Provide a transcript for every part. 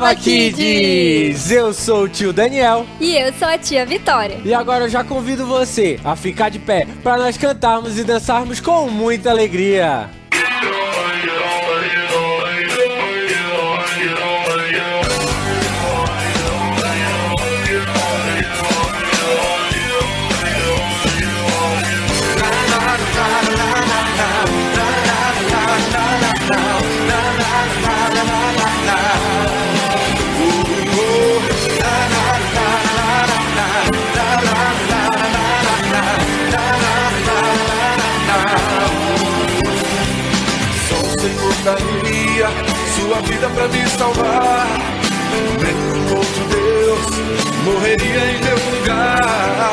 Nova Kids! Eu sou o tio Daniel. E eu sou a tia Vitória. E agora eu já convido você a ficar de pé para nós cantarmos e dançarmos com muita alegria. Daria sua vida pra me salvar. Nenhum outro Deus morreria em meu lugar.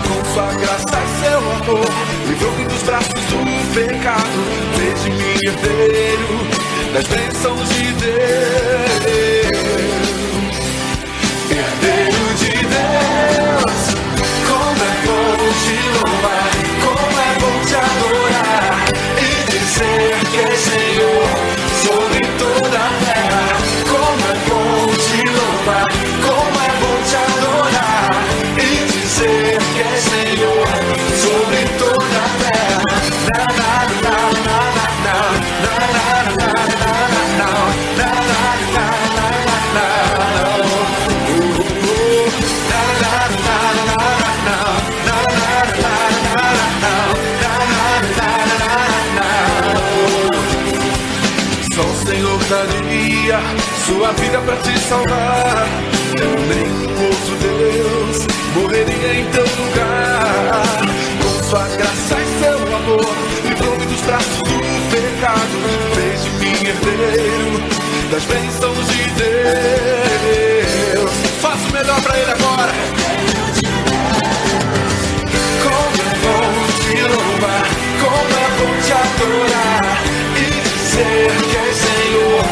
Com sua graça e seu amor, livrou-me dos braços do pecado. Fez de mim herdeiro das bênçãos de Deus. Herdeiro de Deus, como é bom te louvar, como é bom te adorar e dizer que é Senhor sobre toda a terra. Como é bom te louvar, como é bom te adorar e dizer que é Senhor sobre toda a terra. Na na na na na na na na na na daria sua vida pra te salvar. Nenhum outro Deus morreria em teu lugar. Com sua graça e seu amor, livrou-me dos braços do pecado. Fez de mim herdeiro das bênçãos de Deus. Faça o melhor pra ele agora. Como é bom te louvar, como é bom te adorar e dizer que é Senhor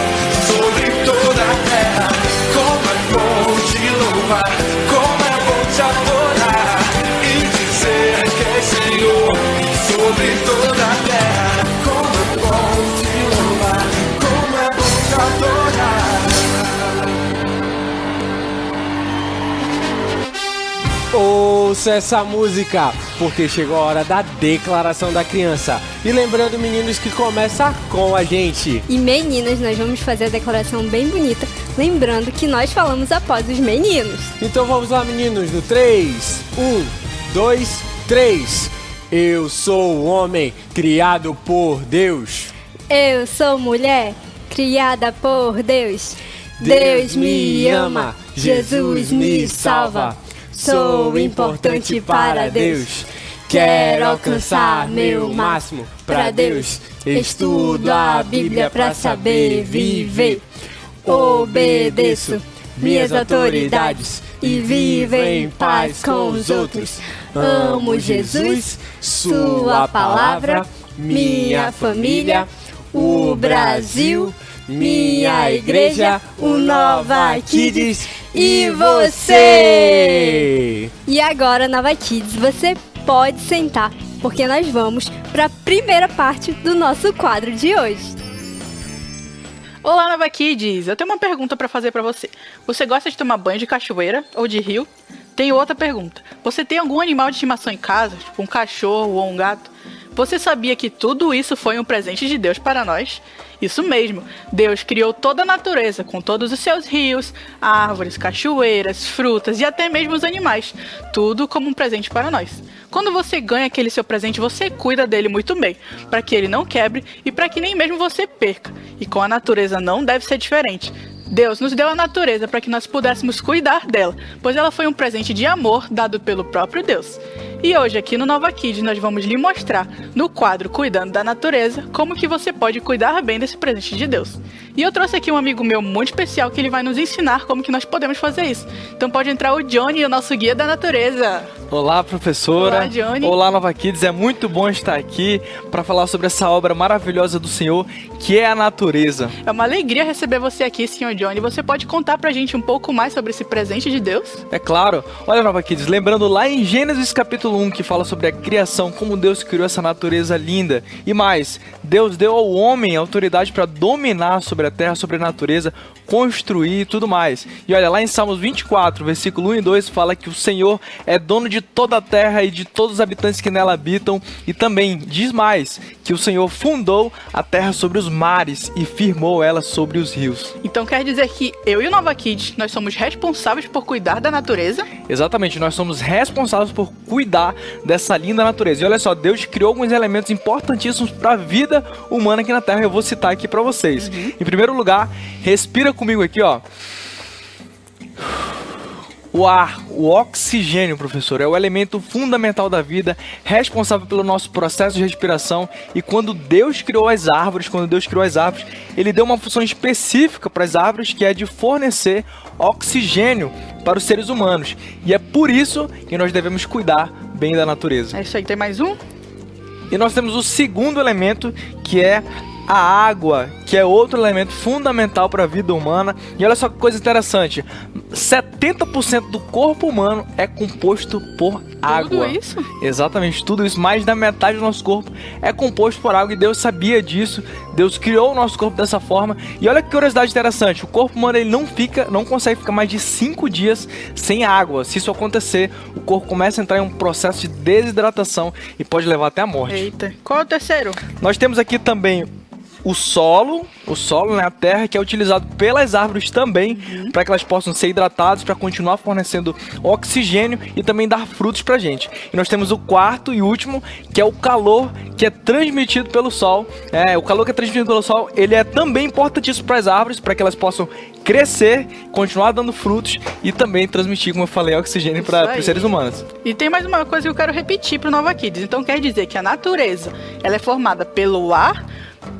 sobre toda a terra. Como é bom te louvar, como é bom te adorar e dizer que é Senhor sobre toda a terra. Como é bom te louvar, como é bom te adorar. Ouça essa música, porque chegou a hora da declaração da criança. E lembrando, meninos, que começa com a gente. E meninas, nós vamos fazer a declaração bem bonita, lembrando que nós falamos após os meninos. Então vamos lá, meninos, no 3, 1, 2, 3. Eu sou homem criado por Deus. Eu sou mulher criada por Deus. Deus me ama, Jesus me salva. Sou importante para Deus. Quero alcançar meu máximo para Deus. Estudo a Bíblia para saber viver. Obedeço minhas autoridades e vivo em paz com os outros. Amo Jesus, sua palavra, minha família, o Brasil, minha igreja, o Nova Kids e você! E agora, Nova Kids, você pode sentar, porque nós vamos para a primeira parte do nosso quadro de hoje. Olá, Nova Kids! Eu tenho uma pergunta para fazer para você. Você gosta de tomar banho de cachoeira ou de rio? Tenho outra pergunta. Você tem algum animal de estimação em casa, tipo um cachorro ou um gato? Você sabia que tudo isso foi um presente de Deus para nós? Isso mesmo, Deus criou toda a natureza, com todos os seus rios, árvores, cachoeiras, frutas e até mesmo os animais, tudo como um presente para nós. Quando você ganha aquele seu presente, você cuida dele muito bem, para que ele não quebre e para que nem mesmo você perca. E com a natureza não deve ser diferente. Deus nos deu a natureza para que nós pudéssemos cuidar dela, pois ela foi um presente de amor dado pelo próprio Deus. E hoje aqui no Nova Kids nós vamos lhe mostrar, no quadro Cuidando da Natureza, como que você pode cuidar bem desse presente de Deus. E eu trouxe aqui um amigo meu muito especial que ele vai nos ensinar como que nós podemos fazer isso. Então pode entrar o Johnny, o nosso guia da natureza. Olá, professora. Olá, Johnny. Olá, Nova Kids. É muito bom estar aqui para falar sobre essa obra maravilhosa do Senhor, que é a natureza. É uma alegria receber você aqui, Sr. Johnny. Você pode contar pra gente um pouco mais sobre esse presente de Deus? É claro. Olha, Nova Kids, lembrando lá em Gênesis capítulo 1, que fala sobre a criação, como Deus criou essa natureza linda. E mais, Deus deu ao homem autoridade para dominar sobre a terra, sobre a natureza, construir e tudo mais. E olha, lá em Salmos 24, versículo 1 e 2, fala que o Senhor é dono de toda a terra e de todos os habitantes que nela habitam. E também diz mais, que o Senhor fundou a terra sobre os mares e firmou ela sobre os rios. Então quer dizer que eu e o Nova Kids, nós somos responsáveis por cuidar da natureza? Exatamente, nós somos responsáveis por cuidar dessa linda natureza. E olha só, Deus criou alguns elementos importantíssimos para a vida humana aqui na Terra. Eu vou citar aqui para vocês. Em primeiro lugar, respira comigo aqui, ó. O ar, o oxigênio, professor, é o elemento fundamental da vida, responsável pelo nosso processo de respiração. E quando Deus criou as árvores, Ele deu uma função específica para as árvores, que é de fornecer oxigênio para os seres humanos. E é por isso que nós devemos cuidar bem da natureza. É isso aí, tem mais um? E nós temos o segundo elemento, que é a água, que é outro elemento fundamental para a vida humana. E olha só que coisa interessante, 70% do corpo humano é composto por água. Tudo isso? Exatamente, tudo isso. Mais da metade do nosso corpo é composto por água, e Deus sabia disso. Deus criou o nosso corpo dessa forma. E olha que curiosidade interessante, o corpo humano ele não consegue ficar mais de 5 dias sem água. Se isso acontecer, o corpo começa a entrar em um processo de desidratação e pode levar até a morte. Eita, qual é o terceiro? Nós temos aqui também o solo, né, a terra, que é utilizado pelas árvores também, para que elas possam ser hidratadas, para continuar fornecendo oxigênio e também dar frutos pra gente. E nós temos o quarto e último, que é o calor, que é transmitido pelo sol. O calor que é transmitido pelo sol, ele é também importantíssimo para as árvores, para que elas possam crescer, continuar dando frutos e também transmitir, como eu falei, oxigênio para os seres humanos. E tem mais uma coisa que eu quero repetir pro Nova Kids. Então quer dizer que a natureza, ela é formada pelo ar,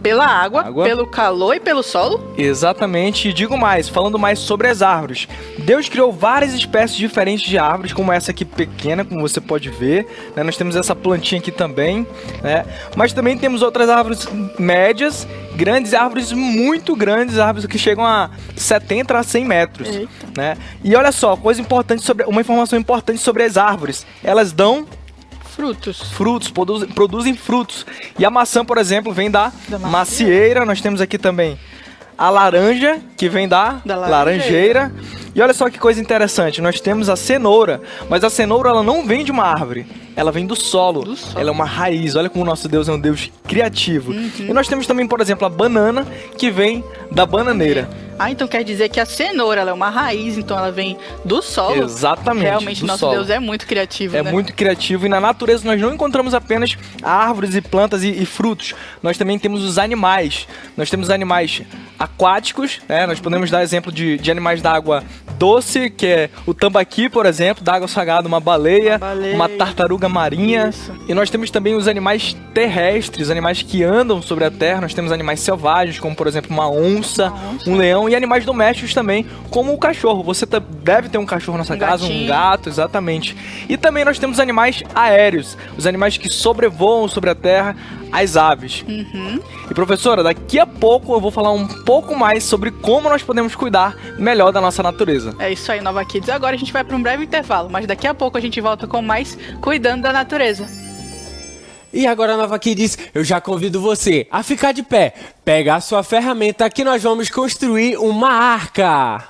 pela água, pelo calor e pelo solo? Exatamente, e digo mais, falando mais sobre as árvores. Deus criou várias espécies diferentes de árvores, como essa aqui pequena, como você pode ver, né? Nós temos essa plantinha aqui também, né? Mas também temos outras árvores médias, grandes, árvores muito grandes, árvores que chegam a 70 a 100 metros. Né? E olha só, uma informação importante sobre as árvores. Elas dão frutos, produzem frutos. E a maçã, por exemplo, vem da macieira. Nós temos aqui também a laranja, que vem da laranjeira. E olha só que coisa interessante, nós temos a cenoura, mas a cenoura ela não vem de uma árvore, ela vem do solo. Ela é uma raiz. Olha como o nosso Deus é um Deus criativo. E nós temos também, por exemplo, a banana, que vem da bananeira. Então quer dizer que a cenoura ela é uma raiz, então ela vem do solo. Exatamente. Realmente, nosso solo. Deus é muito criativo, né? É muito criativo, e na natureza nós não encontramos apenas árvores e plantas e frutos. Nós também temos os animais. Nós temos animais aquáticos, né? Nós podemos dar exemplo de animais da água doce, que é o tambaqui, por exemplo, da água salgada, uma baleia, uma tartaruga marinha. Isso. E nós temos também os animais terrestres, animais que andam sobre a terra. Nós temos animais selvagens, como por exemplo uma onça, um leão, e animais domésticos também, como o cachorro. Você deve ter um cachorro na sua casa, um gato, exatamente. E também nós temos animais aéreos, os animais que sobrevoam sobre a terra, as aves. E professora, daqui a pouco eu vou falar um pouco mais sobre como nós podemos cuidar melhor da nossa natureza. É isso aí, Nova Kids. Agora a gente vai para um breve intervalo, mas daqui a pouco a gente volta com mais Cuidando da Natureza. E agora, Nova Kids, eu já convido você a ficar de pé, pegar a sua ferramenta que nós vamos construir uma arca.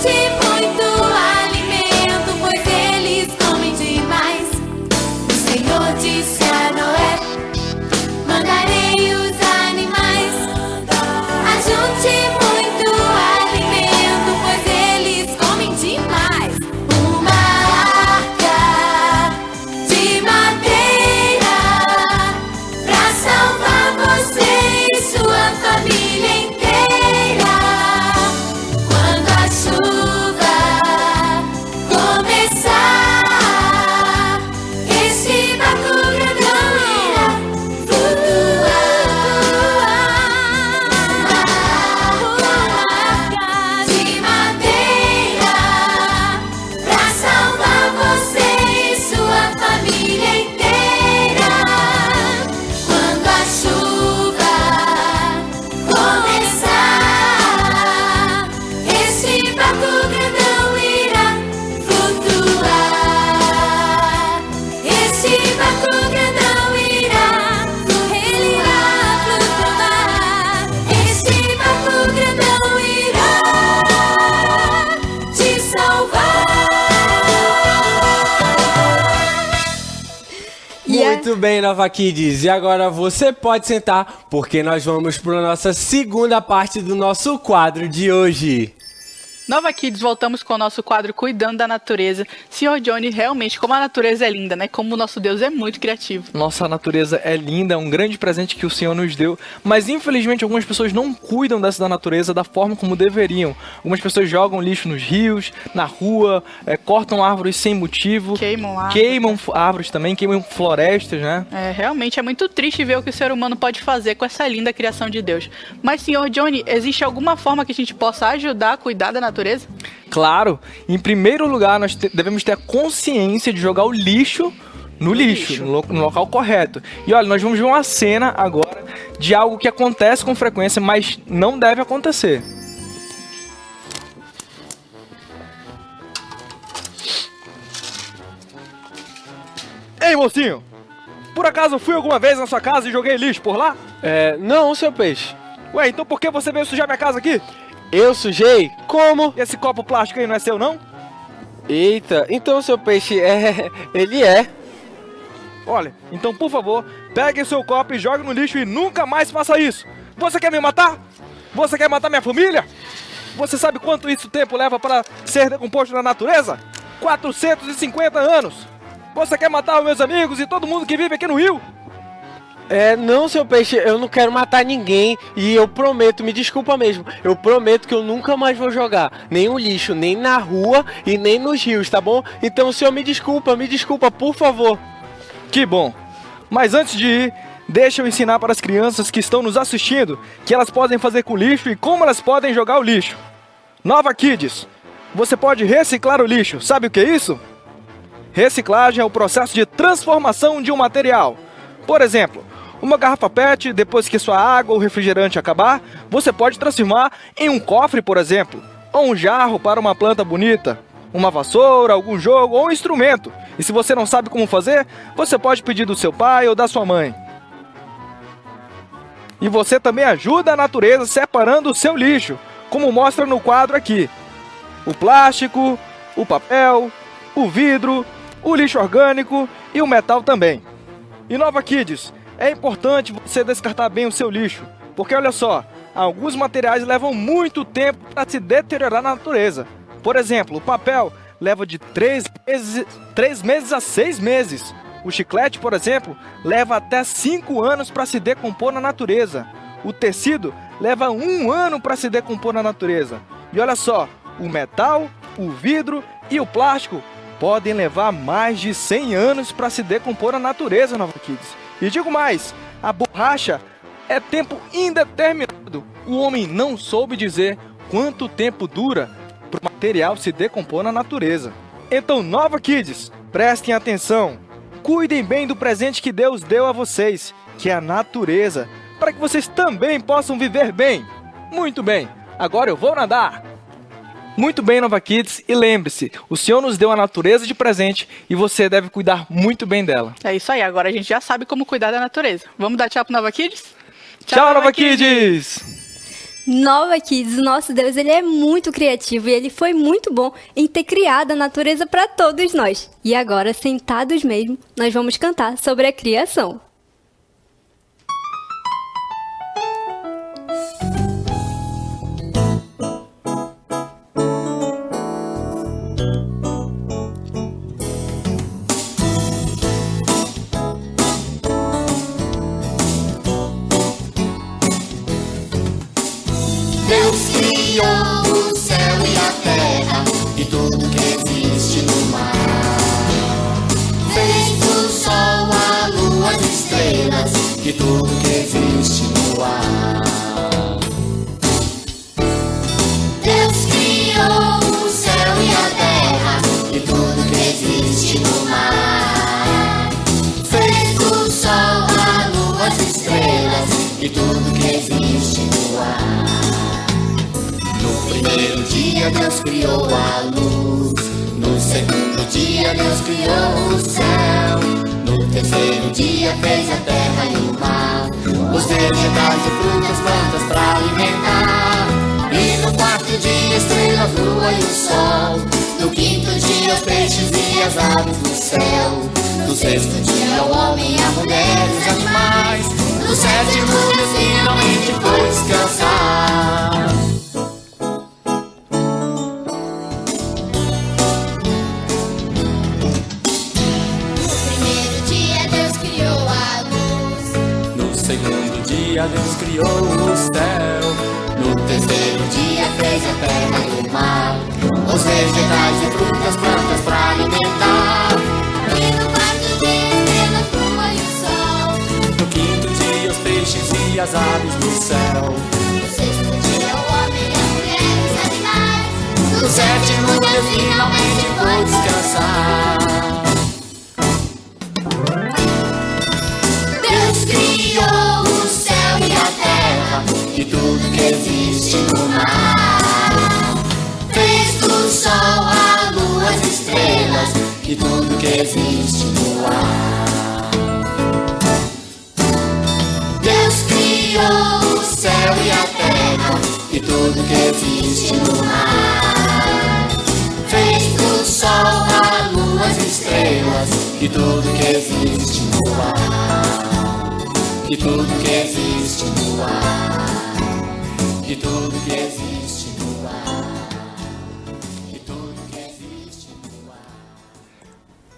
Ajunte muito alimento, pois eles comem demais. O Senhor disse a Noé: mandarei os animais. Ajunte muito alimento, pois eles comem demais. Uma arca de madeira pra salvar você e sua família inteira. Quando a chuva começar, este barco grandão irá flutuar. De madeira pra salvar você e sua família inteira. Quando a chuva começar, este barco grandão irá flutuar. Este barco grandão irá flutuar. Este barco grandão irá te salvar. Muito bem, Nova Kids. E agora você pode sentar, porque nós vamos para a nossa segunda parte do nosso quadro de hoje. Nova Kids, voltamos com o nosso quadro Cuidando da Natureza. Senhor Johnny, realmente, como a natureza é linda, né? Como o nosso Deus é muito criativo. Nossa, a natureza é linda, é um grande presente que o Senhor nos deu, mas infelizmente algumas pessoas não cuidam dessa da natureza da forma como deveriam. Algumas pessoas jogam lixo nos rios, na rua, cortam árvores sem motivo, queimam árvores também, queimam florestas, né? Realmente é muito triste ver o que o ser humano pode fazer com essa linda criação de Deus. Mas, Senhor Johnny, existe alguma forma que a gente possa ajudar a cuidar da natureza? Claro, em primeiro lugar nós devemos ter a consciência de jogar o lixo no lixo, no local correto. E olha, nós vamos ver uma cena agora de algo que acontece com frequência, mas não deve acontecer. Ei, mocinho! Por acaso fui alguma vez na sua casa e joguei lixo por lá? Não, seu peixe. Ué, então por que você veio sujar minha casa aqui? Eu sujei? Como? E esse copo plástico aí não é seu, não? Eita, então seu peixe ele é. Olha, então por favor, pegue seu copo e jogue no lixo e nunca mais faça isso. Você quer me matar? Você quer matar minha família? Você sabe quanto isso tempo leva para ser decomposto na natureza? 450 anos. Você quer matar os meus amigos e todo mundo que vive aqui no Rio? Não, seu peixe, eu não quero matar ninguém e eu prometo, me desculpa mesmo, eu prometo que eu nunca mais vou jogar nenhum lixo, nem na rua e nem nos rios, tá bom? Então o senhor me desculpa, por favor. Que bom. Mas antes de ir, deixa eu ensinar para as crianças que estão nos assistindo que elas podem fazer com o lixo e como elas podem jogar o lixo. Nova Kids, você pode reciclar o lixo, sabe o que é isso? Reciclagem é o processo de transformação de um material. Por exemplo, uma garrafa PET, depois que sua água ou refrigerante acabar, você pode transformar em um cofre, por exemplo, ou um jarro para uma planta bonita, uma vassoura, algum jogo ou um instrumento. E se você não sabe como fazer, você pode pedir do seu pai ou da sua mãe. E você também ajuda a natureza separando o seu lixo, como mostra no quadro aqui. O plástico, o papel, o vidro, o lixo orgânico e o metal também. E Nova Kids, é importante você descartar bem o seu lixo, porque olha só, alguns materiais levam muito tempo para se deteriorar na natureza. Por exemplo, o papel leva de 3 meses a 6 meses. O chiclete, por exemplo, leva até 5 anos para se decompor na natureza. O tecido leva 1 ano para se decompor na natureza. E olha só, o metal, o vidro e o plástico podem levar mais de 100 anos para se decompor na natureza, Nova Kids. E digo mais, a borracha é tempo indeterminado. O homem não soube dizer quanto tempo dura para o material se decompor na natureza. Então, Nova Kids, prestem atenção. Cuidem bem do presente que Deus deu a vocês, que é a natureza, para que vocês também possam viver bem. Muito bem, agora eu vou nadar. Muito bem, Nova Kids, e lembre-se, o Senhor nos deu a natureza de presente e você deve cuidar muito bem dela. É isso aí, agora a gente já sabe como cuidar da natureza. Vamos dar tchau pro Nova Kids? Tchau, Nova Kids! Nova Kids, o nosso Deus, ele é muito criativo e ele foi muito bom em ter criado a natureza para todos nós. E agora, sentados mesmo, nós vamos cantar sobre a criação. Deus criou o céu e a terra e tudo que existe no mar. Fez o sol, a lua, as estrelas e tudo que existe no ar. Deus criou o céu e a terra e tudo que existe no mar. Fez o sol, a lua, as estrelas e tudo que existe no ar. No primeiro dia Deus criou a luz. No segundo dia Deus criou o céu. No terceiro dia fez a terra e o mar, os vegetais e frutas, plantas pra alimentar. E no quarto dia estrelas, lua e o sol. No quinto dia os peixes e as aves do céu. No sexto dia o homem, a mulher e os animais. No sétimo Deus finalmente foi descansar. Segundo dia Deus criou o céu. No terceiro dia fez a terra e o mar, os vegetais e frutas, plantas pra alimentar. E no quarto dia estrelas, lua e o sol. No quinto dia os peixes e as aves do céu. No sexto dia o homem, a mulher e os animais. No sétimo Deus finalmente foi descansar. Deus criou o céu e a terra e tudo que existe no mar. Fez do sol, a lua, as estrelas e tudo que existe no ar. Deus criou o céu e a terra e tudo que existe no mar. Fez do sol, a lua, as estrelas e tudo que existe no ar. E tudo que existe no ar. E tudo que existe no ar. E tudo que existe no ar.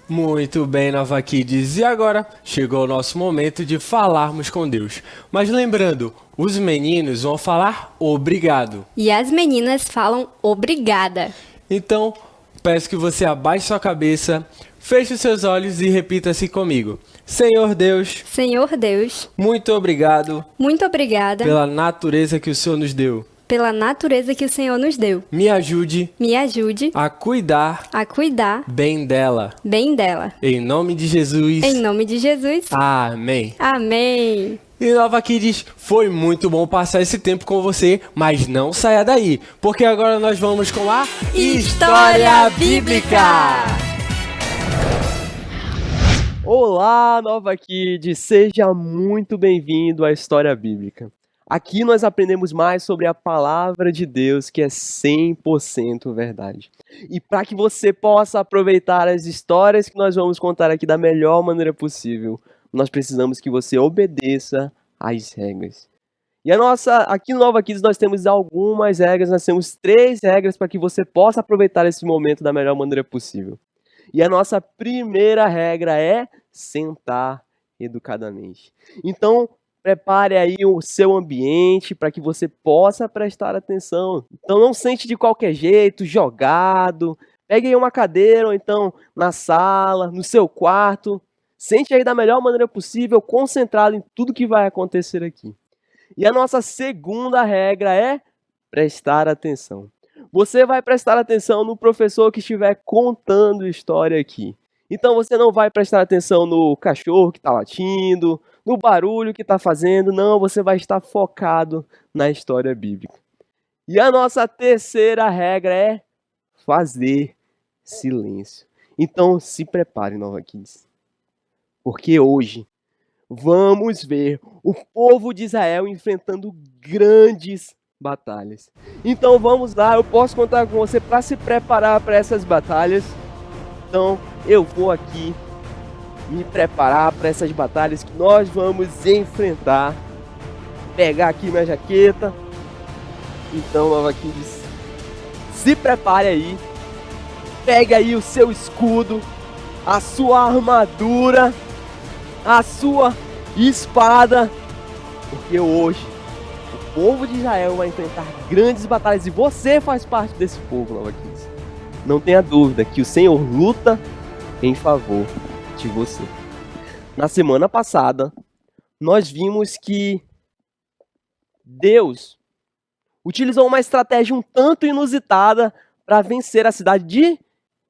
Muito bem, Nova Kids. E agora chegou o nosso momento de falarmos com Deus. Mas lembrando, os meninos vão falar obrigado. E as meninas falam obrigada. Então, peço que você abaixe sua cabeça, feche os seus olhos e repita-se comigo. Senhor Deus, Senhor Deus, muito obrigado muito obrigada pela natureza que o Senhor nos deu. pela natureza que o Senhor nos deu. Me ajude Me ajude a cuidar a cuidar bem dela. bem dela. Em nome de Jesus. Em nome de Jesus. Amém. Amém. E Nova Kids, foi muito bom passar esse tempo com você, mas não saia daí, porque agora nós vamos com a História Bíblica! Olá, Nova Kids! Seja muito bem-vindo à História Bíblica. Aqui nós aprendemos mais sobre a Palavra de Deus, que é 100% verdade. E para que você possa aproveitar as histórias que nós vamos contar aqui da melhor maneira possível, nós precisamos que você obedeça às regras. E aqui no Nova Kids nós temos algumas regras, nós temos 3 regras para que você possa aproveitar esse momento da melhor maneira possível. E a nossa primeira regra é sentar educadamente. Então, prepare aí o seu ambiente para que você possa prestar atenção. Então, não sente de qualquer jeito, jogado. Pegue aí uma cadeira ou então na sala, no seu quarto. Sente aí da melhor maneira possível, concentrado em tudo que vai acontecer aqui. E a nossa segunda regra é prestar atenção. Você vai prestar atenção no professor que estiver contando história aqui. Então você não vai prestar atenção no cachorro que está latindo, no barulho que está fazendo, não, você vai estar focado na história bíblica. E a nossa terceira regra é fazer silêncio. Então se prepare, Nova Kids, porque hoje vamos ver o povo de Israel enfrentando grandes batalhas. Então vamos lá, eu posso contar com você para se preparar para essas batalhas. Então eu vou aqui me preparar para essas batalhas que nós vamos enfrentar. Pegar aqui minha jaqueta. Então, Nova Kids, se prepare aí. Pegue aí o seu escudo, a sua armadura, a sua espada, porque hoje o povo de Israel vai enfrentar grandes batalhas e você faz parte desse povo, Nova Kids. Não tenha dúvida que o Senhor luta em favor de você. Na semana passada, nós vimos que Deus utilizou uma estratégia um tanto inusitada para vencer a cidade de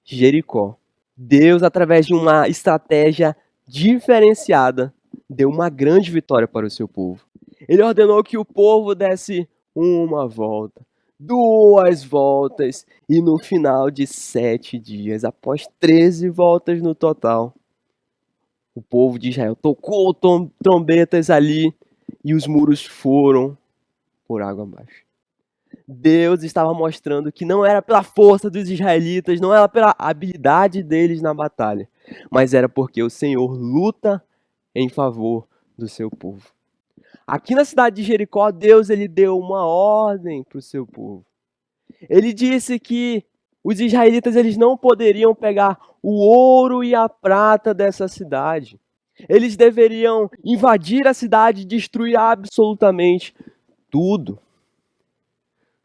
Jericó. Deus, através de uma estratégia diferenciada, deu uma grande vitória para o seu povo. Ele ordenou que o povo desse uma volta, 2 voltas, e no final de 7 dias, após 13 voltas no total, o povo de Israel tocou trombetas ali e os muros foram por água abaixo. Deus estava mostrando que não era pela força dos israelitas, não era pela habilidade deles na batalha, mas era porque o Senhor luta em favor do seu povo. Aqui na cidade de Jericó, Deus ele deu uma ordem para o seu povo. Ele disse que os israelitas eles não poderiam pegar o ouro e a prata dessa cidade. Eles deveriam invadir a cidade e destruir absolutamente tudo.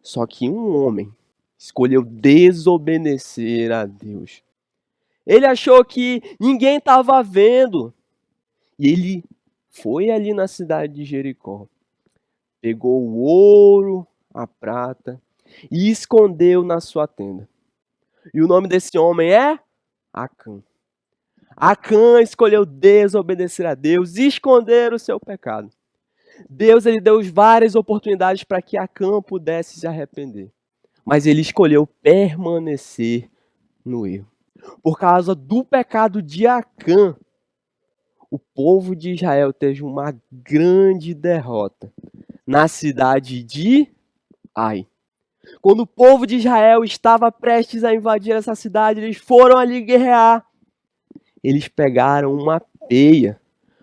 Só que um homem escolheu desobedecer a Deus. Ele achou que ninguém estava vendo. E ele foi ali na cidade de Jericó. Pegou o ouro, a prata e escondeu na sua tenda. E o nome desse homem é Acã. Acã escolheu desobedecer a Deus e esconder o seu pecado. Deus ele deu várias oportunidades para que Acã pudesse se arrepender. Mas ele escolheu permanecer no erro. Por causa do pecado de Acã, o povo de Israel teve uma grande derrota na cidade de Ai. Quando o povo de Israel estava prestes a invadir essa cidade, eles foram ali guerrear. Eles pegaram uma peia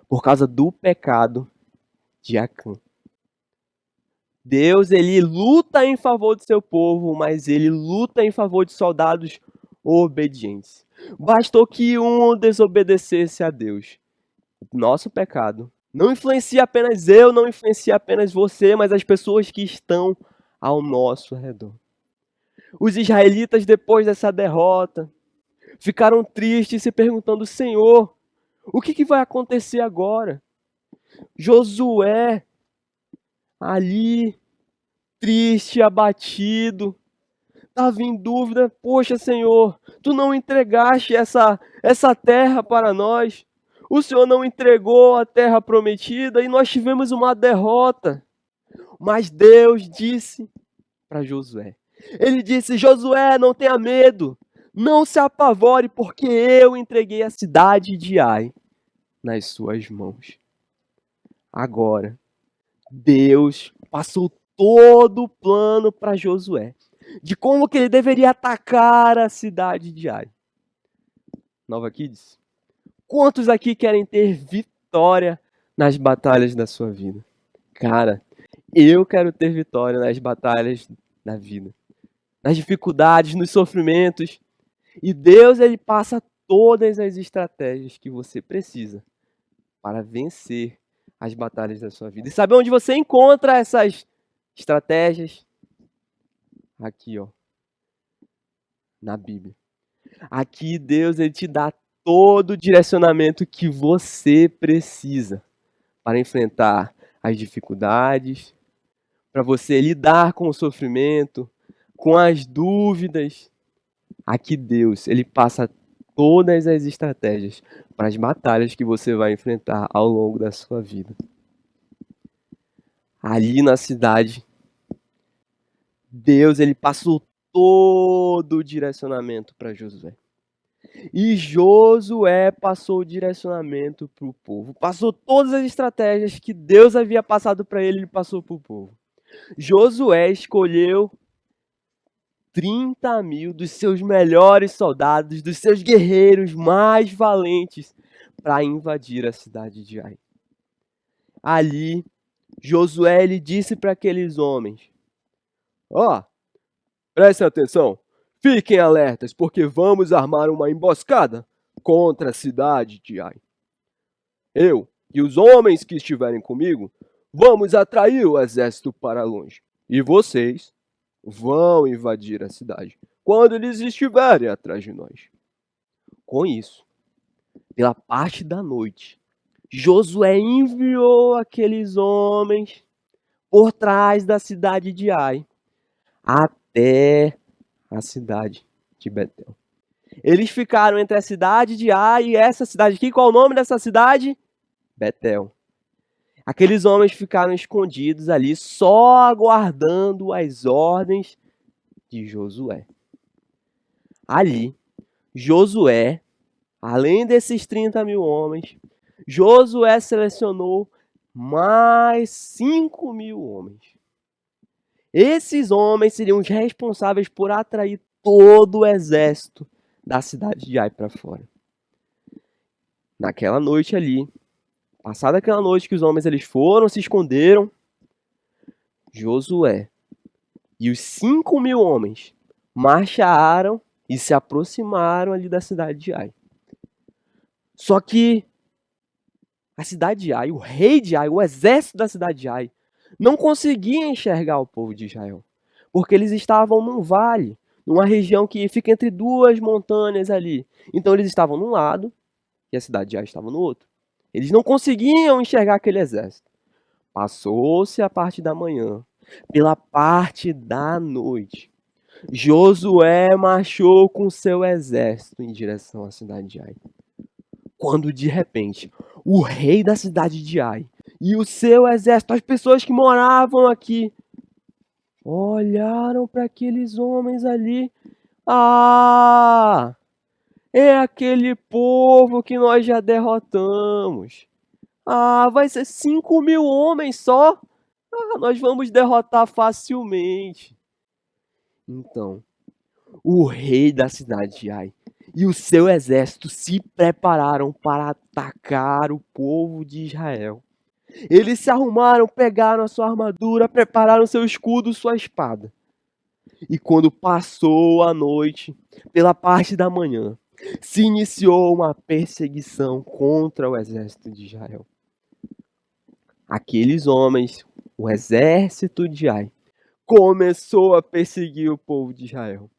por causa do pecado de Acã. Deus, ele luta em favor do seu povo, mas ele luta em favor de soldados obedientes. Bastou que um desobedecesse a Deus. Nosso pecado não influencia apenas eu, não influencia apenas você, mas as pessoas que estão ao nosso redor. Os israelitas, depois dessa derrota, ficaram tristes, se perguntando: Senhor, o que vai acontecer agora? Josué, ali, triste, abatido, estava em dúvida: poxa, Senhor, tu não entregaste essa terra para nós. O Senhor não entregou a terra prometida e nós tivemos uma derrota. Mas Deus disse para Josué. Ele disse: Josué, não tenha medo, não se apavore, porque eu entreguei a cidade de Ai nas suas mãos. Agora, Deus passou todo o plano para Josué, de como que ele deveria atacar a cidade de Ai. Nova Kids, quantos aqui querem ter vitória nas batalhas da sua vida? Cara, eu quero ter vitória nas batalhas da vida, nas dificuldades, nos sofrimentos. E Deus, ele passa todas as estratégias que você precisa para vencer as batalhas da sua vida. E sabe onde você encontra essas estratégias? Aqui, ó, na Bíblia. Aqui Deus, ele te dá todo o direcionamento que você precisa para enfrentar as dificuldades, para você lidar com o sofrimento, com as dúvidas. Aqui Deus, ele passa todas as estratégias para as batalhas que você vai enfrentar ao longo da sua vida. Ali na cidade, Deus, ele passou todo o direcionamento para Josué. E Josué passou o direcionamento para o povo. Passou todas as estratégias que Deus havia passado para ele, ele passou para o povo. Josué escolheu 30.000 dos seus melhores soldados, dos seus guerreiros mais valentes, para invadir a cidade de Ai. Ali, Josué lhe disse para aqueles homens: ó, prestem atenção, fiquem alertas, porque vamos armar uma emboscada contra a cidade de Ai. Eu e os homens que estiverem comigo, vamos atrair o exército para longe. E vocês vão invadir a cidade quando eles estiverem atrás de nós. Com isso, pela parte da noite, Josué enviou aqueles homens por trás da cidade de Ai até a cidade de Betel. Eles ficaram entre a cidade de Ai e essa cidade aqui. Qual o nome dessa cidade? Betel. Aqueles homens ficaram escondidos ali, só aguardando as ordens de Josué. Ali, Josué, além desses 30.000 homens, Josué selecionou mais 5.000 homens. Esses homens seriam os responsáveis por atrair todo o exército da cidade de Ai para fora. Naquela noite ali, passada aquela noite que os homens eles foram, se esconderam, Josué e os 5.000 homens marcharam e se aproximaram ali da cidade de Ai. Só que a cidade de Ai, o rei de Ai, o exército da cidade de Ai, não conseguia enxergar o povo de Israel, porque eles estavam num vale, numa região que fica entre duas montanhas ali. Então eles estavam num lado e a cidade de Ai estava no outro. Eles não conseguiam enxergar aquele exército. Passou-se a parte da manhã, pela parte da noite, Josué marchou com seu exército em direção à cidade de Ai. Quando de repente, o rei da cidade de Ai e o seu exército, as pessoas que moravam aqui, olharam para aqueles homens ali. Ah! É aquele povo que nós já derrotamos. Ah, vai ser 5.000 homens só? Ah, nós vamos derrotar facilmente. Então, o rei da cidade de Ai e o seu exército se prepararam para atacar o povo de Israel. Eles se arrumaram, pegaram a sua armadura, prepararam seu escudo, sua espada. E quando passou a noite, pela parte da manhã, se iniciou uma perseguição contra o exército de Israel. Aqueles homens, o exército de Ai, começou a perseguir o povo de Israel.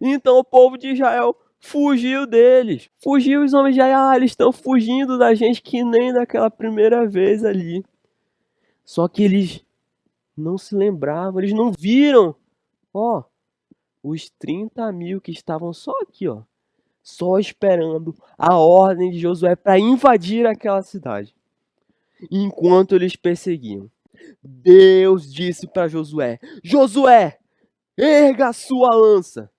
Então o povo de Israel fugiu deles. Fugiu os homens de Ai. Ah, eles estão fugindo da gente que nem daquela primeira vez ali. Só que eles não se lembravam, eles não viram. Ó, os 30.000 que estavam só aqui, ó, só esperando a ordem de Josué para invadir aquela cidade. Enquanto eles perseguiam, Deus disse para Josué: Josué, erga a sua lança.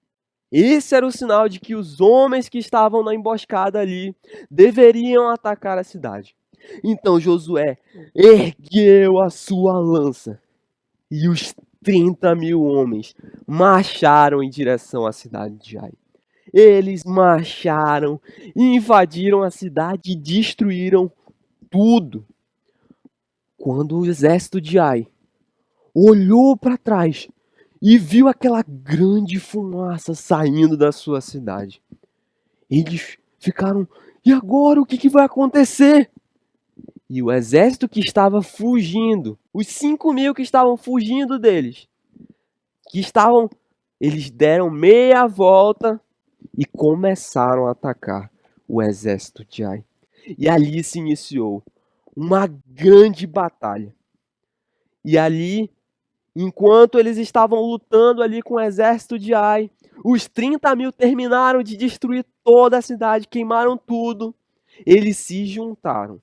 Esse era o sinal de que os homens que estavam na emboscada ali deveriam atacar a cidade. Então Josué ergueu a sua lança e os 30.000 homens marcharam em direção à cidade de Ai. Eles marcharam, invadiram a cidade e destruíram tudo. Quando o exército de Ai olhou para trás e viu aquela grande fumaça saindo da sua cidade, eles ficaram: e agora o que vai acontecer? E o exército que estava fugindo, os 5.000 que estavam fugindo deles, eles deram meia volta e começaram a atacar o exército de Ai. E ali se iniciou uma grande batalha. E ali, enquanto eles estavam lutando ali com o exército de Ai, os 30.000 terminaram de destruir toda a cidade, queimaram tudo. Eles se juntaram.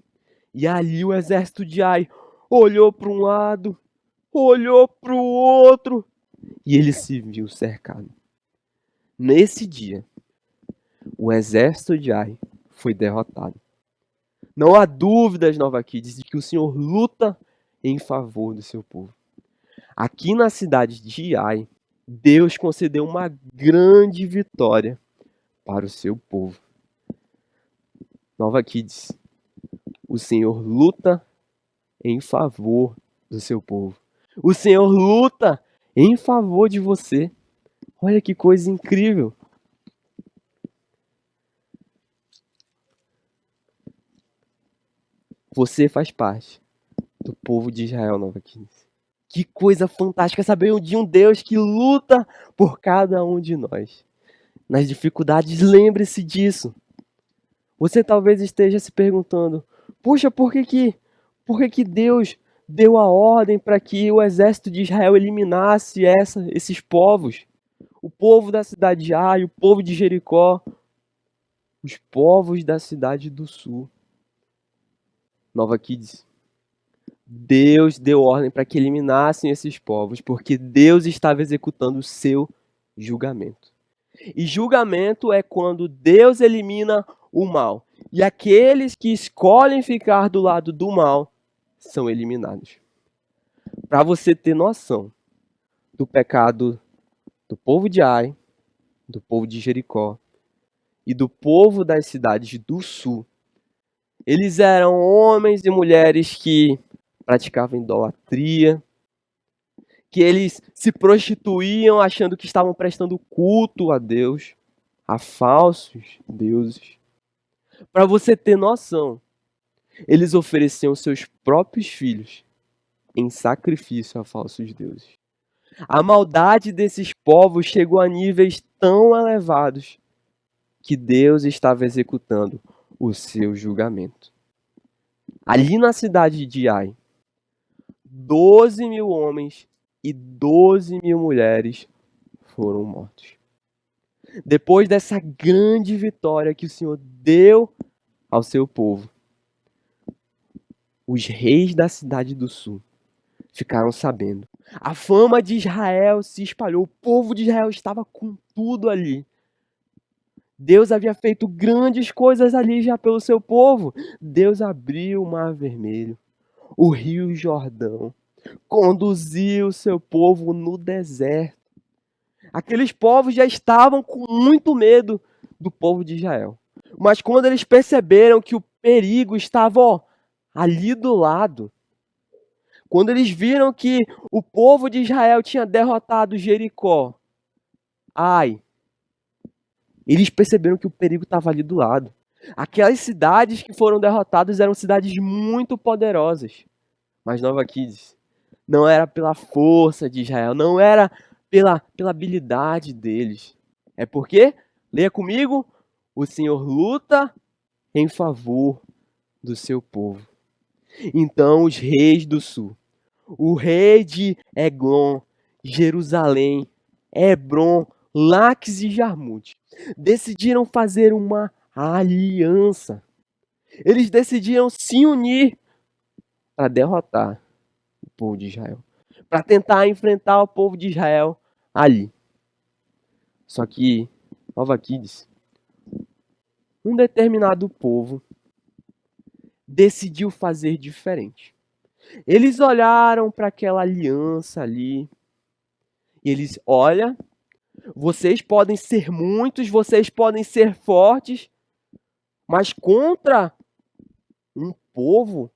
E ali o exército de Ai olhou para um lado, olhou para o outro, e ele se viu cercado. Nesse dia, o exército de Ai foi derrotado. Não há dúvidas, Nova Kids, de que o Senhor luta em favor do seu povo. Aqui na cidade de Ai, Deus concedeu uma grande vitória para o seu povo. Nova Kids, o Senhor luta em favor do seu povo. O Senhor luta em favor de você. Olha que coisa incrível. Você faz parte do povo de Israel, Nova Kids. Que coisa fantástica saber de um Deus que luta por cada um de nós. Nas dificuldades, lembre-se disso. Você talvez esteja se perguntando: puxa, por que que Deus deu a ordem para que o exército de Israel eliminasse esses povos? O povo da cidade de Ai, o povo de Jericó, os povos da cidade do sul. Nova Kids, Deus deu ordem para que eliminassem esses povos, porque Deus estava executando o seu julgamento. E julgamento é quando Deus elimina o mal. E aqueles que escolhem ficar do lado do mal são eliminados. Para você ter noção do pecado do povo de Ai, do povo de Jericó e do povo das cidades do sul, eles eram homens e mulheres que praticavam idolatria, que eles se prostituíam achando que estavam prestando culto a Deus, a falsos deuses. Para você ter noção, eles ofereciam seus próprios filhos em sacrifício a falsos deuses. A maldade desses povos chegou a níveis tão elevados que Deus estava executando o seu julgamento. Ali na cidade de Ai, 12.000 homens e 12.000 mulheres foram mortos. Depois dessa grande vitória que o Senhor deu ao seu povo, os reis da cidade do sul ficaram sabendo. A fama de Israel se espalhou, o povo de Israel estava com tudo ali. Deus havia feito grandes coisas ali já pelo seu povo. Deus abriu o Mar Vermelho, o Rio Jordão, conduziu o seu povo no deserto. Aqueles povos já estavam com muito medo do povo de Israel. Mas quando eles perceberam que o perigo estava ali do lado, quando eles viram que o povo de Israel tinha derrotado Jericó, Ai, eles perceberam que o perigo estava ali do lado. Aquelas cidades que foram derrotadas eram cidades muito poderosas. Mas Nova Kids, não era pela força de Israel, não era pela habilidade deles. É porque, leia comigo, o Senhor luta em favor do seu povo. Então os reis do sul, o rei de Eglon, Jerusalém, Hebron, Laques e Jarmute, decidiram fazer uma aliança. Eles decidiram se unir para derrotar o povo de Israel, para tentar enfrentar o povo de Israel ali. Só que, Nova Kids, um determinado povo decidiu fazer diferente. Eles olharam para aquela aliança ali e eles, olha, vocês podem ser muitos, vocês podem ser fortes, mas contra um povo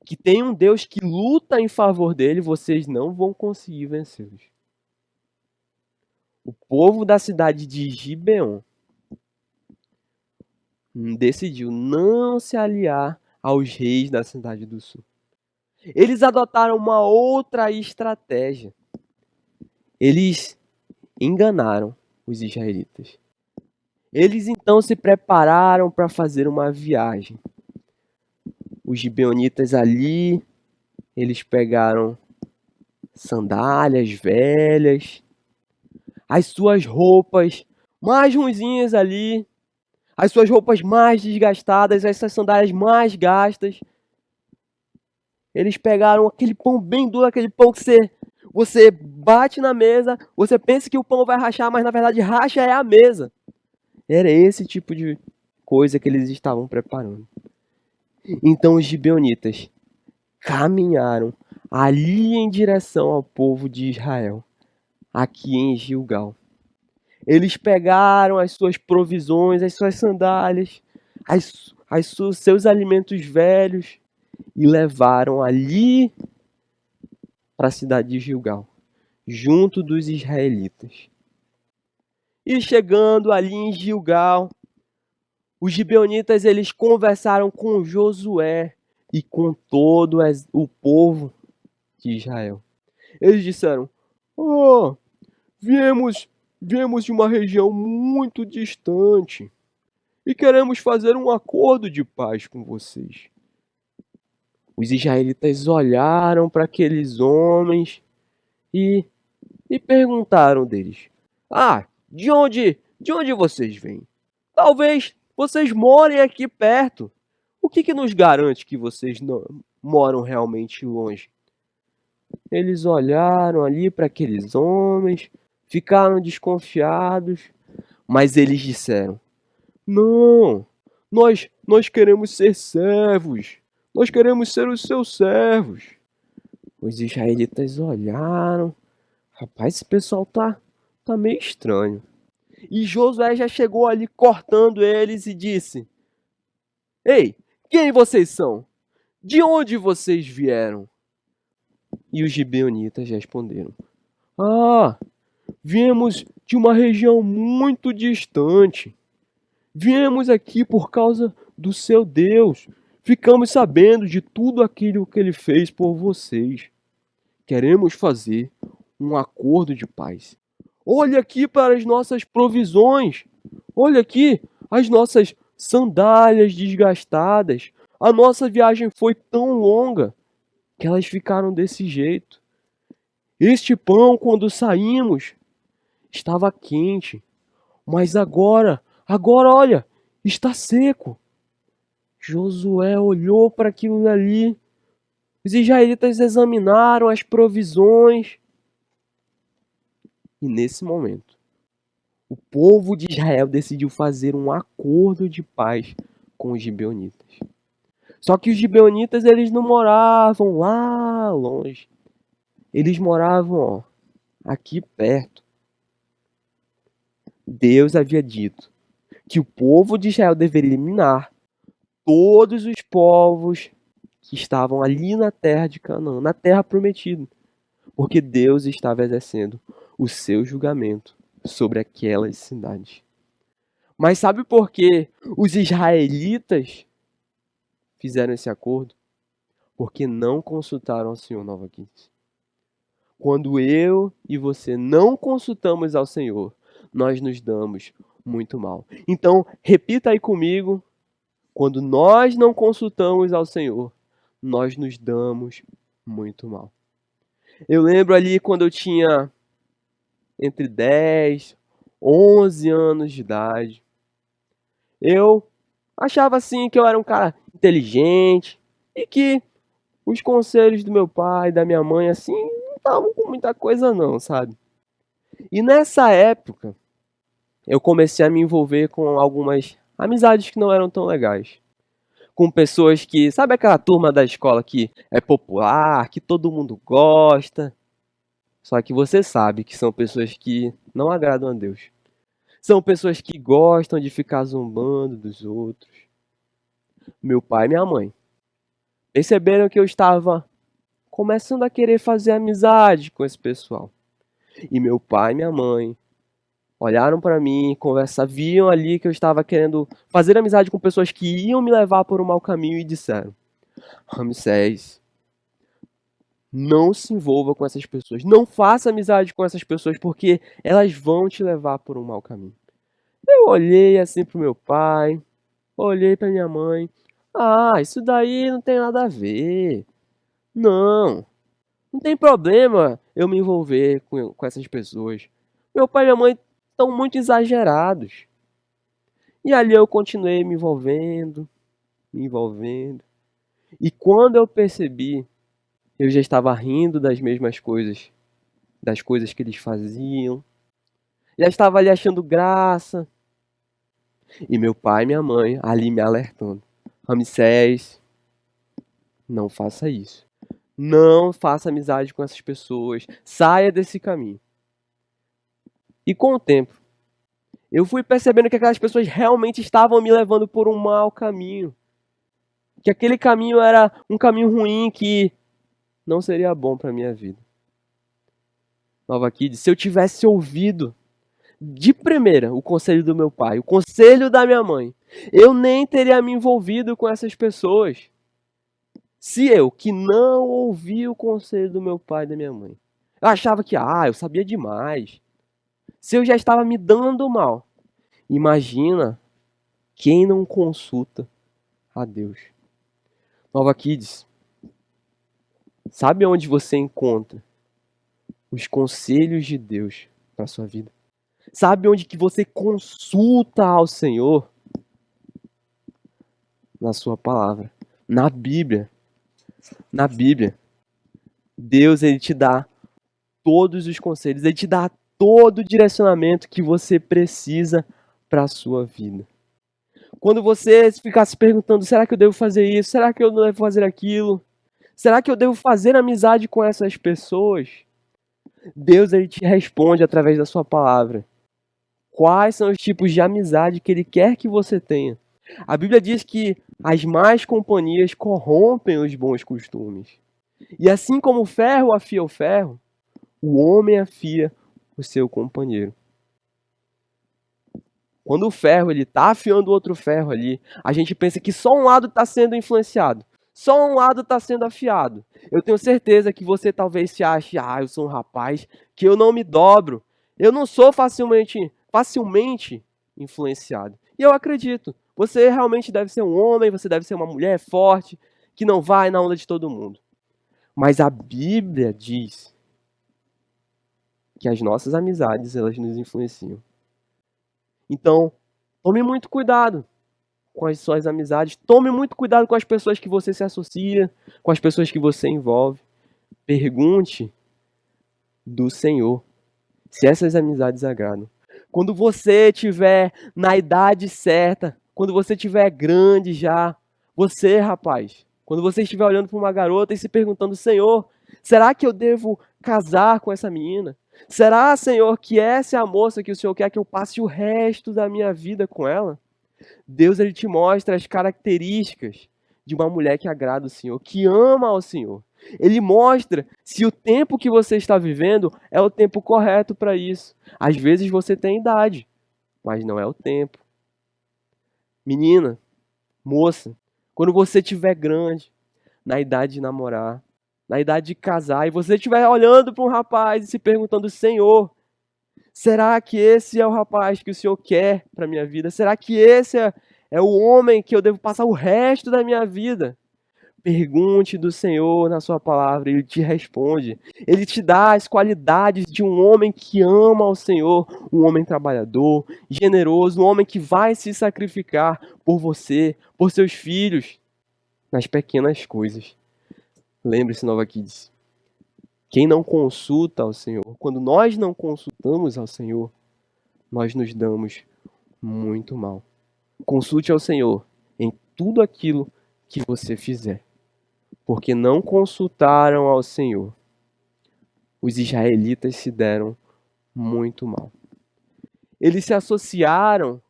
que tem um Deus que luta em favor dele, vocês não vão conseguir vencê-los. O povo da cidade de Gibeon decidiu não se aliar aos reis da cidade do sul. Eles adotaram uma outra estratégia. Eles enganaram os israelitas. Eles então se prepararam para fazer uma viagem. Os gibeonitas ali, eles pegaram sandálias velhas, as suas roupas mais ruinzinhas ali, as suas roupas mais desgastadas, essas sandálias mais gastas. Eles pegaram aquele pão bem duro, aquele pão que você bate na mesa, você pensa que o pão vai rachar, mas na verdade racha é a mesa. Era esse tipo de coisa que eles estavam preparando. Então os gibeonitas caminharam ali em direção ao povo de Israel, aqui em Gilgal. Eles pegaram as suas provisões, as suas sandálias, seus alimentos velhos e levaram ali para a cidade de Gilgal, junto dos israelitas. E chegando ali em Gilgal, os gibeonitas eles conversaram com Josué e com todo o povo de Israel. Eles disseram: "Oh, viemos de uma região muito distante e queremos fazer um acordo de paz com vocês." Os israelitas olharam para aqueles homens e perguntaram deles: "Ah, de onde vocês vêm? Talvez vocês morem aqui perto. O que nos garante que vocês não moram realmente longe?" Eles olharam ali para aqueles homens, ficaram desconfiados, mas eles disseram: "Não, nós queremos ser servos. Nós queremos ser os seus servos." Os israelitas olharam: "Rapaz, esse pessoal tá meio estranho." E Josué já chegou ali cortando eles e disse: "Ei, quem vocês são? De onde vocês vieram?" E os gibeonitas responderam: "Ah, viemos de uma região muito distante. Viemos aqui por causa do seu Deus. Ficamos sabendo de tudo aquilo que ele fez por vocês. Queremos fazer um acordo de paz. Olha aqui para as nossas provisões. Olha aqui as nossas sandálias desgastadas. A nossa viagem foi tão longa que elas ficaram desse jeito. Este pão, quando saímos, estava quente, mas agora, olha, está seco." Josué olhou para aquilo ali. Os israelitas examinaram as provisões. E nesse momento, o povo de Israel decidiu fazer um acordo de paz com os gibeonitas. Só que os gibeonitas eles não moravam lá longe. Eles moravam aqui perto. Deus havia dito que o povo de Israel deveria eliminar todos os povos que estavam ali na terra de Canaã, na terra prometida, porque Deus estava exercendo o seu julgamento sobre aquelas cidades. Mas sabe por que os israelitas fizeram esse acordo? Porque não consultaram ao Senhor, Nova Kids. Quando eu e você não consultamos ao Senhor, nós nos damos muito mal. Então, repita aí comigo: quando nós não consultamos ao Senhor, nós nos damos muito mal. Eu lembro ali quando eu tinha entre 10, 11 anos de idade. Eu achava assim que eu era um cara inteligente e que os conselhos do meu pai e da minha mãe assim não estavam com muita coisa não, sabe? E nessa época eu comecei a me envolver com algumas amizades que não eram tão legais. Com pessoas que, sabe aquela turma da escola que é popular, que todo mundo gosta? Só que você sabe que são pessoas que não agradam a Deus. São pessoas que gostam de ficar zombando dos outros. Meu pai e minha mãe perceberam que eu estava começando a querer fazer amizade com esse pessoal. E meu pai e minha mãe olharam para mim, viam ali que eu estava querendo fazer amizade com pessoas que iam me levar por um mau caminho e disseram: "Ramsés, não se envolva com essas pessoas, não faça amizade com essas pessoas porque elas vão te levar por um mau caminho." Eu olhei assim pro meu pai, olhei para minha mãe: "Ah, isso daí não tem nada a ver. Não tem problema eu me envolver com essas pessoas. Meu pai e minha mãe estão muito exagerados." E ali eu continuei me envolvendo. E quando eu percebi, eu já estava rindo das mesmas coisas, das coisas que eles faziam. Já estava ali achando graça. E meu pai e minha mãe ali me alertando: "Ramsés, não faça isso. Não faça amizade com essas pessoas. Saia desse caminho. E com o tempo, eu fui percebendo que aquelas pessoas realmente estavam me levando por um mau caminho. Que aquele caminho era um caminho ruim que não seria bom para a minha vida. Nova Kids, se eu tivesse ouvido de primeira o conselho do meu pai, o conselho da minha mãe, eu nem teria me envolvido com essas pessoas. Se eu, que não ouvi o conselho do meu pai e da minha mãe, eu achava que, eu sabia demais. Se eu já estava me dando mal, imagina quem não consulta a Deus. Nova Kids, sabe onde você encontra os conselhos de Deus para a sua vida? Sabe onde que você consulta ao Senhor? Na sua palavra, na Bíblia. Na Bíblia, Deus ele te dá todos os conselhos, ele te dá todo o direcionamento que você precisa para a sua vida. Quando você ficar se perguntando, será que eu devo fazer isso? Será que eu não devo fazer aquilo? Será que eu devo fazer amizade com essas pessoas? Deus ele te responde através da sua palavra. Quais são os tipos de amizade que ele quer que você tenha? A Bíblia diz que as más companhias corrompem os bons costumes. E assim como o ferro afia o ferro, o homem afia o seu companheiro. Quando o ferro está afiando o outro ferro ali, a gente pensa que só um lado está sendo influenciado. Só um lado está sendo afiado. Eu tenho certeza que você talvez se ache, eu sou um rapaz que eu não me dobro. Eu não sou facilmente influenciado. E eu acredito. Você realmente deve ser um homem, você deve ser uma mulher forte, que não vai na onda de todo mundo. Mas a Bíblia diz que as nossas amizades, elas nos influenciam. Então, tome muito cuidado com as suas amizades, tome muito cuidado com as pessoas que você se associa, com as pessoas que você envolve. Pergunte do Senhor se essas amizades agradam. Quando você estiver na idade certa, quando você estiver grande já, você, rapaz, quando você estiver olhando para uma garota e se perguntando, Senhor, será que eu devo casar com essa menina? Será, Senhor, que essa é a moça que o Senhor quer que eu passe o resto da minha vida com ela? Deus ele te mostra as características de uma mulher que agrada o Senhor, que ama ao Senhor. Ele mostra se o tempo que você está vivendo é o tempo correto para isso. Às vezes você tem idade, mas não é o tempo. Menina, moça, quando você estiver grande, na idade de namorar, na idade de casar, e você estiver olhando para um rapaz e se perguntando, Senhor, será que esse é o rapaz que o Senhor quer para a minha vida? Será que esse é o homem que eu devo passar o resto da minha vida? Pergunte do Senhor na sua palavra, Ele te responde. Ele te dá as qualidades de um homem que ama ao Senhor, um homem trabalhador, generoso, um homem que vai se sacrificar por você, por seus filhos, nas pequenas coisas. Lembre-se, Nova Kids, quem não consulta ao Senhor, quando nós não consultamos ao Senhor, nós nos damos muito mal. Consulte ao Senhor em tudo aquilo que você fizer, porque não consultaram ao Senhor. Os israelitas se deram muito mal. Eles se associaram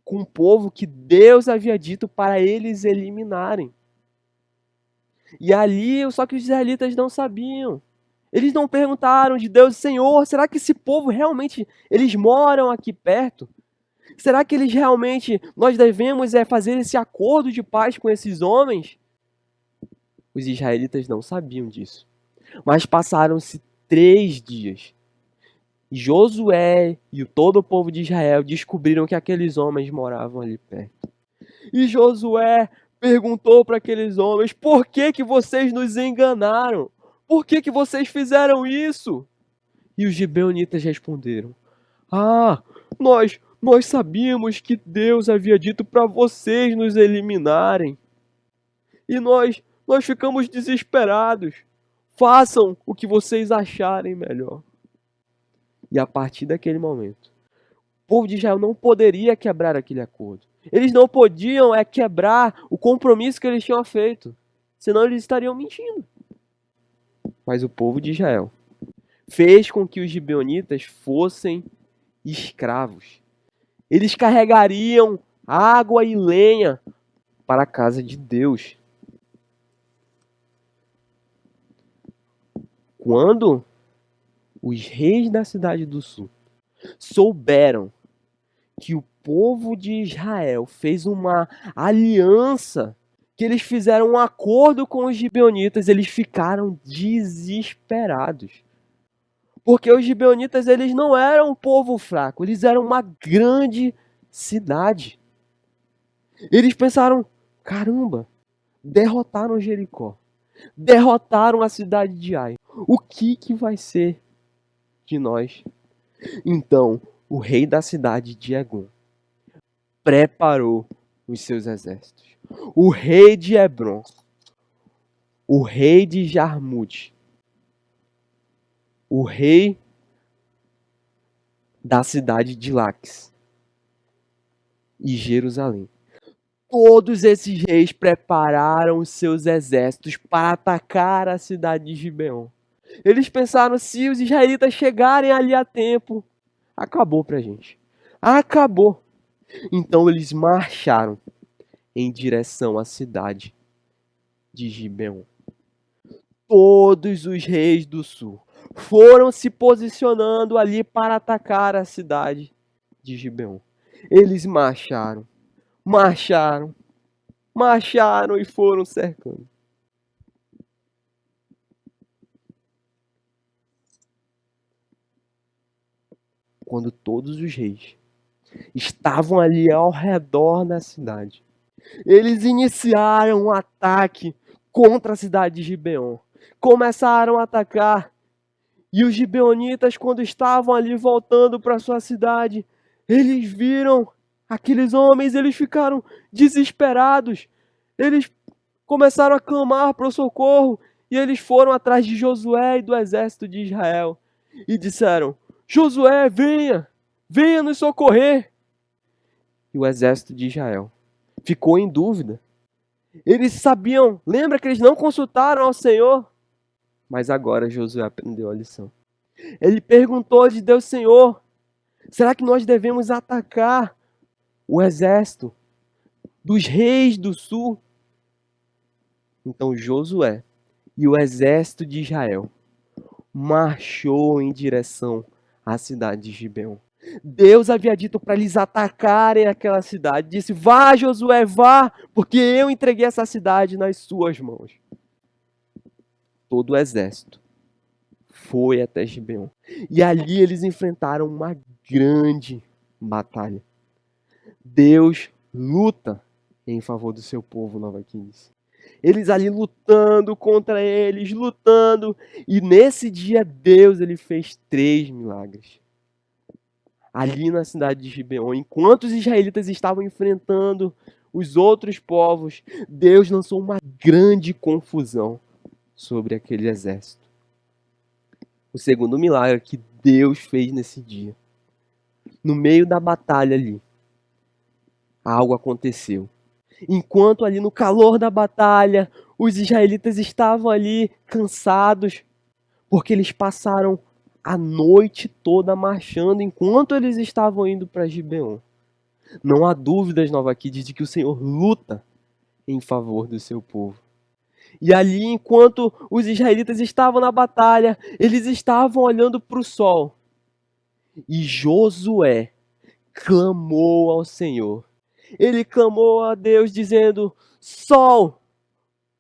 com um povo que Deus havia dito para eles eliminarem. E ali, só que os israelitas não sabiam. Eles não perguntaram de Deus, Senhor, será que esse povo realmente, eles moram aqui perto? Será que eles realmente, nós devemos fazer esse acordo de paz com esses homens? Os israelitas não sabiam disso. Mas passaram-se 3 dias. E Josué e todo o povo de Israel descobriram que aqueles homens moravam ali perto. E Josué perguntou para aqueles homens, por que que vocês nos enganaram? Por que que vocês fizeram isso? E os gibeonitas responderam, nós sabíamos que Deus havia dito para vocês nos eliminarem. E nós ficamos desesperados. Façam o que vocês acharem melhor. E a partir daquele momento, o povo de Israel não poderia quebrar aquele acordo. Eles não podiam quebrar o compromisso que eles tinham feito. Senão eles estariam mentindo. mas o povo de Israel fez com que os gibeonitas fossem escravos. Eles carregariam água e lenha para a casa de Deus. Quando os reis da cidade do sul souberam que o povo de Israel fez uma aliança, que eles fizeram um acordo com os gibeonitas, eles ficaram desesperados. Porque os gibeonitas, eles não eram um povo fraco, eles eram uma grande cidade. Eles pensaram, caramba, derrotaram Jericó, derrotaram a cidade de Ai. O que vai ser de nós? Então, o rei da cidade de Eglon preparou os seus exércitos. O rei de Hebron, o rei de Jarmute, o rei da cidade de Laques e Jerusalém. Todos esses reis prepararam os seus exércitos para atacar a cidade de Gibeon. Eles pensaram, se os israelitas chegarem ali a tempo, acabou pra gente. Acabou. Então eles marcharam em direção à cidade de Gibeon. Todos os reis do sul foram se posicionando ali para atacar a cidade de Gibeon. Eles marcharam e foram cercando. Quando todos os reis estavam ali ao redor da cidade, eles iniciaram um ataque contra a cidade de Gibeon. Começaram a atacar. E os gibeonitas, quando estavam ali voltando para sua cidade, eles viram aqueles homens, eles ficaram desesperados. Eles começaram a clamar para o socorro. E eles foram atrás de Josué e do exército de Israel. E disseram, Josué, venha nos socorrer. E o exército de Israel ficou em dúvida. Eles sabiam, lembra que eles não consultaram ao Senhor? Mas agora Josué aprendeu a lição. Ele perguntou de Deus, Senhor, será que nós devemos atacar o exército dos reis do sul? Então Josué e o exército de Israel marchou em direção à cidade de Gibeon. Deus havia dito para eles atacarem aquela cidade. Disse, vá Josué, vá, porque eu entreguei essa cidade nas suas mãos. Todo o exército foi até Gibeon. E ali eles enfrentaram uma grande batalha. Deus luta em favor do seu povo, Nova 15. Eles ali lutando contra eles, lutando. E nesse dia Deus ele fez 3 milagres. Ali na cidade de Gibeon, enquanto os israelitas estavam enfrentando os outros povos, Deus lançou uma grande confusão sobre aquele exército. O segundo milagre que Deus fez nesse dia. No meio da batalha ali, algo aconteceu. Enquanto ali no calor da batalha, os israelitas estavam ali cansados, porque eles passaram a noite toda marchando enquanto eles estavam indo para Gibeon. Não há dúvidas, Nova Kids, de que o Senhor luta em favor do seu povo. E ali, enquanto os israelitas estavam na batalha, eles estavam olhando para o sol. E Josué clamou ao Senhor. Ele clamou a Deus dizendo, sol,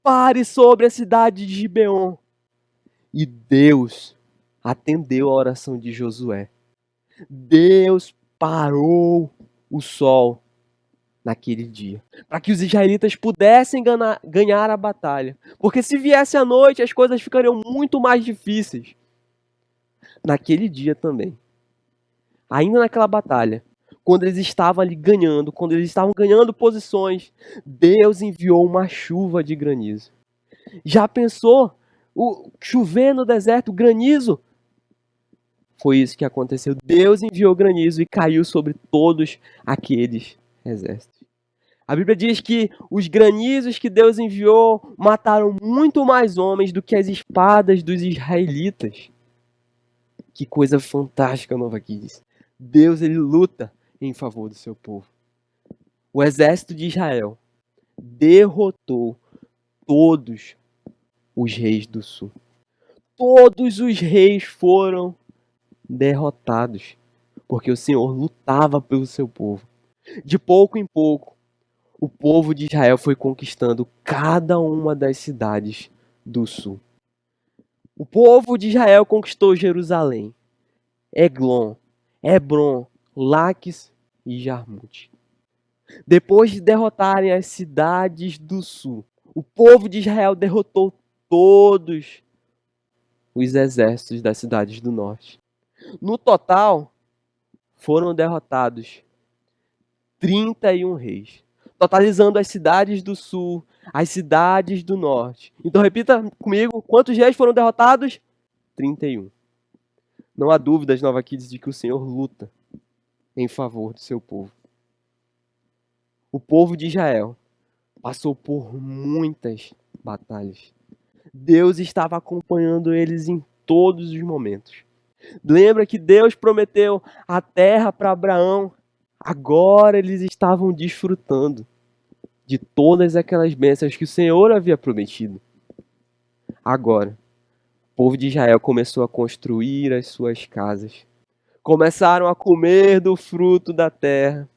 pare sobre a cidade de Gibeon. E Deus atendeu a oração de Josué. Deus parou o sol naquele dia, para que os israelitas pudessem ganhar a batalha. Porque se viesse a noite, as coisas ficariam muito mais difíceis. Naquele dia também, ainda naquela batalha, quando eles estavam ali ganhando, quando eles estavam ganhando posições, Deus enviou uma chuva de granizo. Já pensou? Chover no deserto, granizo? Foi isso que aconteceu. Deus enviou granizo e caiu sobre todos aqueles exércitos. A Bíblia diz que os granizos que Deus enviou mataram muito mais homens do que as espadas dos israelitas. Que coisa fantástica, Nova Kids. Deus, ele luta em favor do seu povo. O exército de Israel derrotou todos os reis do sul. Todos os reis foram derrotados, porque o Senhor lutava pelo seu povo. De pouco em pouco, o povo de Israel foi conquistando cada uma das cidades do sul. O povo de Israel conquistou Jerusalém, Eglon, Hebron, Laques e Jarmute. Depois de derrotarem as cidades do sul, o povo de Israel derrotou todos os exércitos das cidades do norte. No total, foram derrotados 31 reis, totalizando as cidades do sul, as cidades do norte. Então repita comigo, quantos reis foram derrotados? 31. Não há dúvidas, Nova Kids, de que o Senhor luta em favor do seu povo. O povo de Israel passou por muitas batalhas. Deus estava acompanhando eles em todos os momentos. Lembra que Deus prometeu a terra para Abraão? Agora eles estavam desfrutando de todas aquelas bênçãos que o Senhor havia prometido. Agora, o povo de Israel começou a construir as suas casas. Começaram a comer do fruto da terra.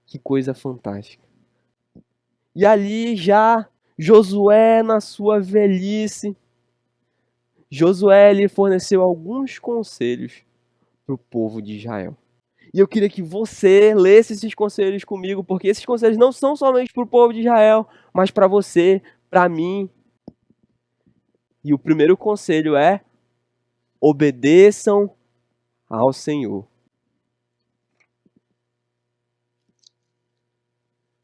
Que coisa fantástica. E ali já Josué, na sua velhice, Josué lhe forneceu alguns conselhos para o povo de Israel. E eu queria que você lesse esses conselhos comigo, porque esses conselhos não são somente para o povo de Israel, mas para você, para mim. E o primeiro conselho é: obedeçam ao Senhor.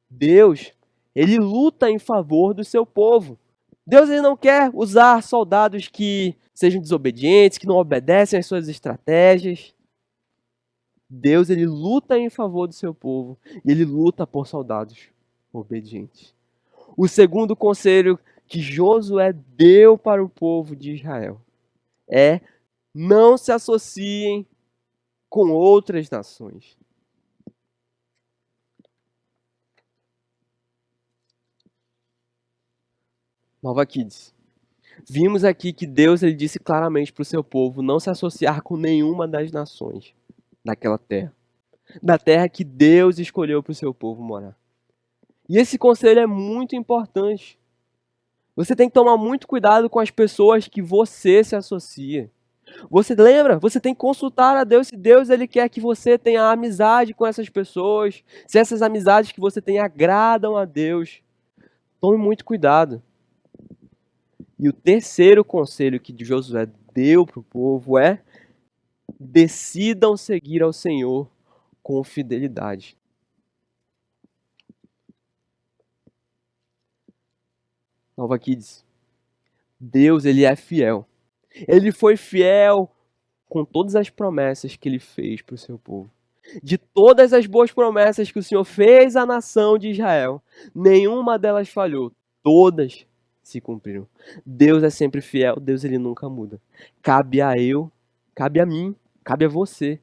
Deus, ele luta em favor do seu povo. Deus, ele não quer usar soldados que sejam desobedientes, que não obedecem às suas estratégias. Deus, ele luta em favor do seu povo e ele luta por soldados obedientes. O segundo conselho que Josué deu para o povo de Israel é: não se associem com outras nações. Nova Kids, vimos aqui que Deus, ele disse claramente para o seu povo não se associar com nenhuma das nações daquela terra, da terra que Deus escolheu para o seu povo morar. E esse conselho é muito importante. Você tem que tomar muito cuidado com as pessoas que você se associa. Você lembra? Você tem que consultar a Deus se Deus, ele quer que você tenha amizade com essas pessoas, se essas amizades que você tem agradam a Deus. Tome muito cuidado. E o terceiro conselho que Josué deu para o povo é: decidam seguir ao Senhor com fidelidade. Nova Kids, Deus, ele é fiel. Ele foi fiel com todas as promessas que ele fez para o seu povo. De todas as boas promessas que o Senhor fez à nação de Israel, nenhuma delas falhou. Todas se cumpriram. Deus é sempre fiel, Deus, ele nunca muda. Cabe a mim, cabe a você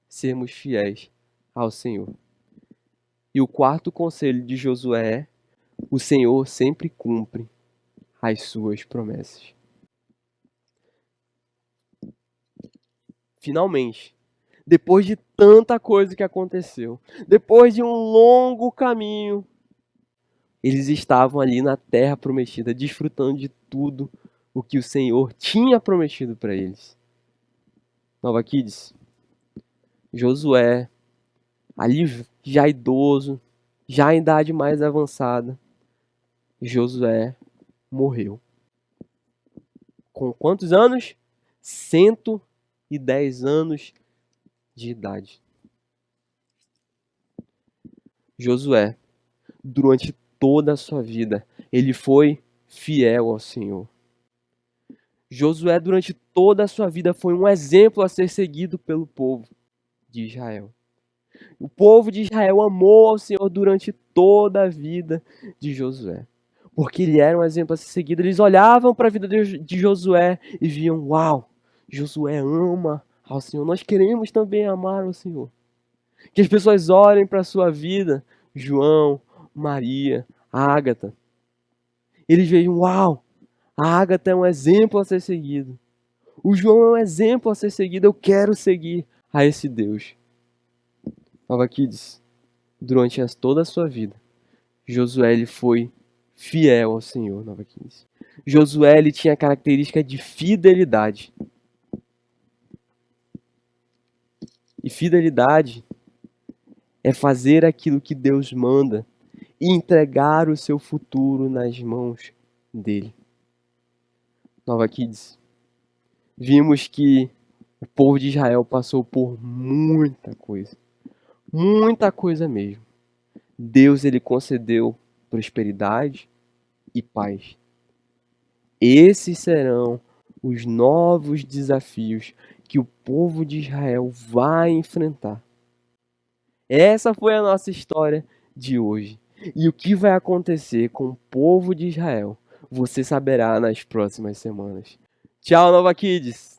sermos fiéis ao Senhor. E o quarto conselho de Josué é: o Senhor sempre cumpre as suas promessas. Finalmente, depois de tanta coisa que aconteceu, depois de um longo caminho, eles estavam ali na terra prometida, desfrutando de tudo o que o Senhor tinha prometido para eles. Nova Kids, Josué, ali já idoso, já em idade mais avançada, Josué morreu. Com quantos anos? 110 anos de idade. Josué, durante toda a sua vida, ele foi fiel ao Senhor. Josué, durante toda a sua vida, foi um exemplo a ser seguido pelo povo de Israel. O povo de Israel amou ao Senhor durante toda a vida de Josué, porque ele era um exemplo a ser seguido. Eles olhavam para a vida de Josué e viam: uau, Josué ama ao Senhor, nós queremos também amar ao Senhor. Que as pessoas olhem para a sua vida, João, Maria, Ágata. Eles vejam: uau, a Ágata é um exemplo a ser seguido. O João é um exemplo a ser seguido. Eu quero seguir a esse Deus. Nova Kids, durante toda a sua vida, Josué ele foi fiel ao Senhor. Nova Kids. Josué ele tinha a característica de fidelidade. E fidelidade é fazer aquilo que Deus manda e entregar o seu futuro nas mãos dele. Nova Kids, vimos que o povo de Israel passou por muita coisa mesmo. Deus ele concedeu prosperidade e paz. Esses serão os novos desafios que o povo de Israel vai enfrentar. Essa foi a nossa história de hoje. E o que vai acontecer com o povo de Israel, você saberá nas próximas semanas. Tchau, Nova Kids!